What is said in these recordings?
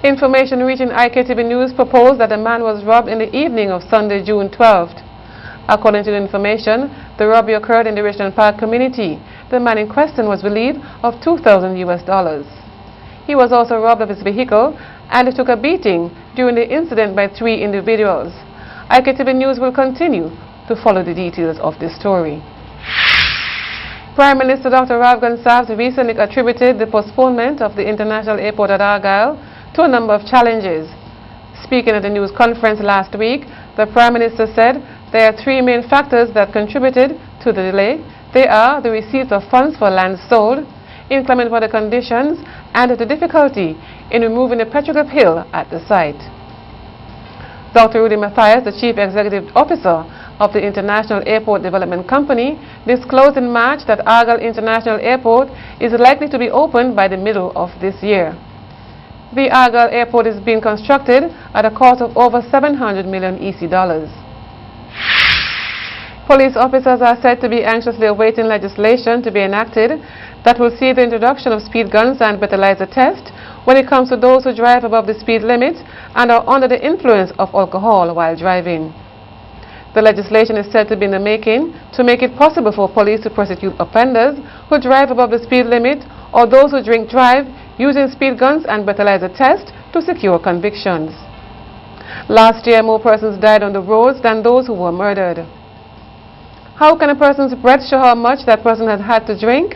Information reaching IKtv News proposed that a man was robbed in the evening of Sunday, June 12th. According to the information, the robbery occurred in the Richland Park community. The man in question was believed of $2,000. He was also robbed of his vehicle and took a beating during the incident by 3 individuals. IKtv News will continue to follow the details of this story. Prime Minister Dr. Rav Gonsalves recently attributed the postponement of the international airport at Argyle to a number of challenges. Speaking at a news conference last week, the Prime Minister said there are 3 main factors that contributed to the delay. They are the receipt of funds for land sold, inclement weather conditions, and the difficulty in removing the petroglyph hill at the site. Dr. Rudy Matthias, the Chief Executive Officer of the International Airport Development Company, disclosed in March that Argyle International Airport is likely to be opened by the middle of this year. The Argyle Airport is being constructed at a cost of over $700 million EC dollars. Police officers are said to be anxiously awaiting legislation to be enacted that will see the introduction of speed guns and breathalyzer tests when it comes to those who drive above the speed limit and are under the influence of alcohol while driving. The legislation is said to be in the making to make it possible for police to prosecute offenders who drive above the speed limit or those who drink drive using speed guns and breathalyzer tests to secure convictions. Last year, more persons died on the roads than those who were murdered. How can a person's breath show how much that person has had to drink?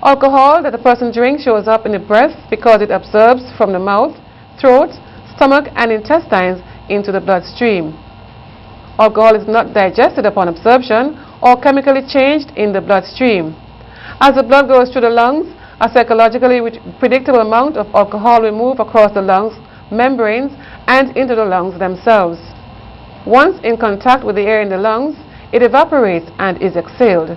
Alcohol that a person drinks shows up in the breath because it absorbs from the mouth, throat, stomach, and intestines into the bloodstream. Alcohol is not digested upon absorption or chemically changed in the bloodstream. As the blood goes through the lungs, a psychologically predictable amount of alcohol will move across the lungs membranes and into the lungs themselves. Once in contact with the air in the lungs, it evaporates and is exhaled.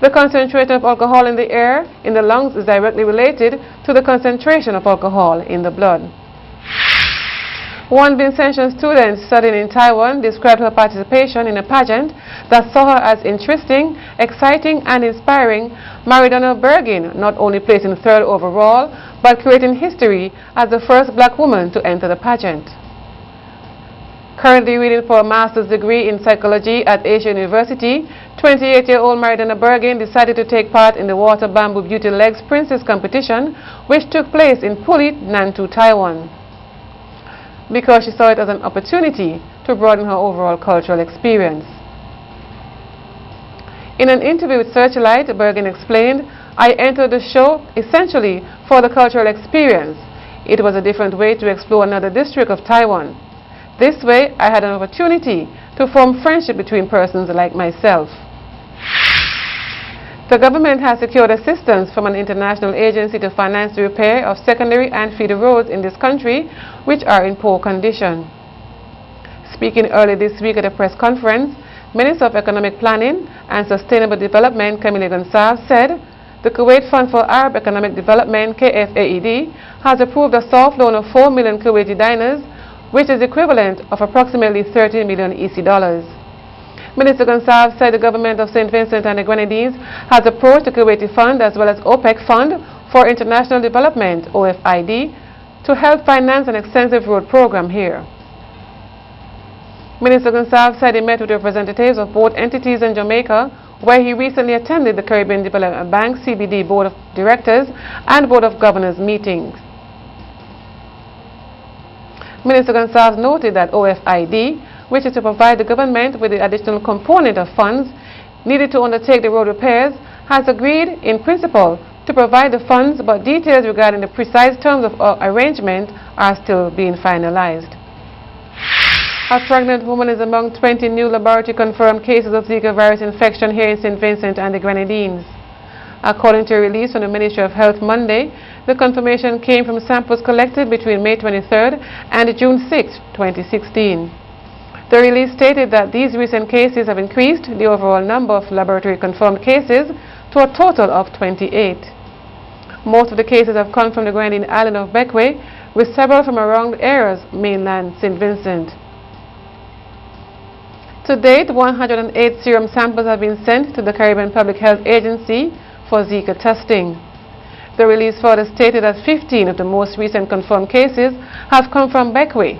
The concentration of alcohol in the air in the lungs is directly related to the concentration of alcohol in the blood. One Vincentian student studying in Taiwan described her participation in a pageant that saw her as interesting, exciting, and inspiring, Maridonna Bergin not only placing 3rd overall, but creating history as the first black woman to enter the pageant. Currently reading for a master's degree in psychology at Asia University, 28-year-old Maridonna Bergin decided to take part in the Water Bamboo Beauty Legs Princess competition, which took place in Pulit, Nantou, Taiwan, because she saw it as an opportunity to broaden her overall cultural experience. In an interview with Searchlight, Bergin explained, "I entered the show essentially for the cultural experience. It was a different way to explore another district of Taiwan. This way, I had an opportunity to form friendship between persons like myself." The government has secured assistance from an international agency to finance the repair of secondary and feeder roads in this country, which are in poor condition. Speaking early this week at a press conference, Minister of Economic Planning and Sustainable Development Camille Gonsalves said, "The Kuwait Fund for Arab Economic Development, KFAED, has approved a soft loan of 4 million Kuwaiti dinars, which is equivalent of approximately 30 million EC dollars. Minister Gonsalves said the government of St. Vincent and the Grenadines has approached the Kuwaiti Fund as well as OPEC Fund for International Development, OFID, to help finance an extensive road program here. Minister Gonsalves said he met with representatives of both entities in Jamaica, where he recently attended the Caribbean Development Bank CBD Board of Directors and Board of Governors meetings. Minister Gonsalves noted that OFID, which is to provide the government with the additional component of funds needed to undertake the road repairs, has agreed in principle to provide the funds, but details regarding the precise terms of arrangement are still being finalized. A pregnant woman is among 20 new laboratory-confirmed cases of Zika virus infection here in St. Vincent and the Grenadines. According to a release from the Ministry of Health Monday, the confirmation came from samples collected between May 23rd and June 6, 2016. The release stated that these recent cases have increased the overall number of laboratory-confirmed cases to a total of 28. Most of the cases have come from the Grenadine island of Bequia, with several from around areas mainland St. Vincent. To date, 108 serum samples have been sent to the Caribbean Public Health Agency for Zika testing. The release further stated that 15 of the most recent confirmed cases have come from Beckway,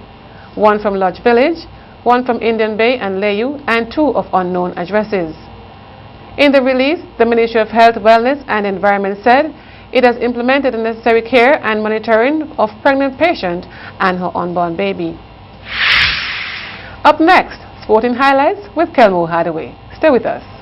1 from Lodge Village, 1 from Indian Bay and Layu, and 2 of unknown addresses. In the release, the Ministry of Health, Wellness and Environment said it has implemented the necessary care and monitoring of pregnant patient and her unborn baby. Up next, sporting highlights with Kelmo Hadaway. Stay with us.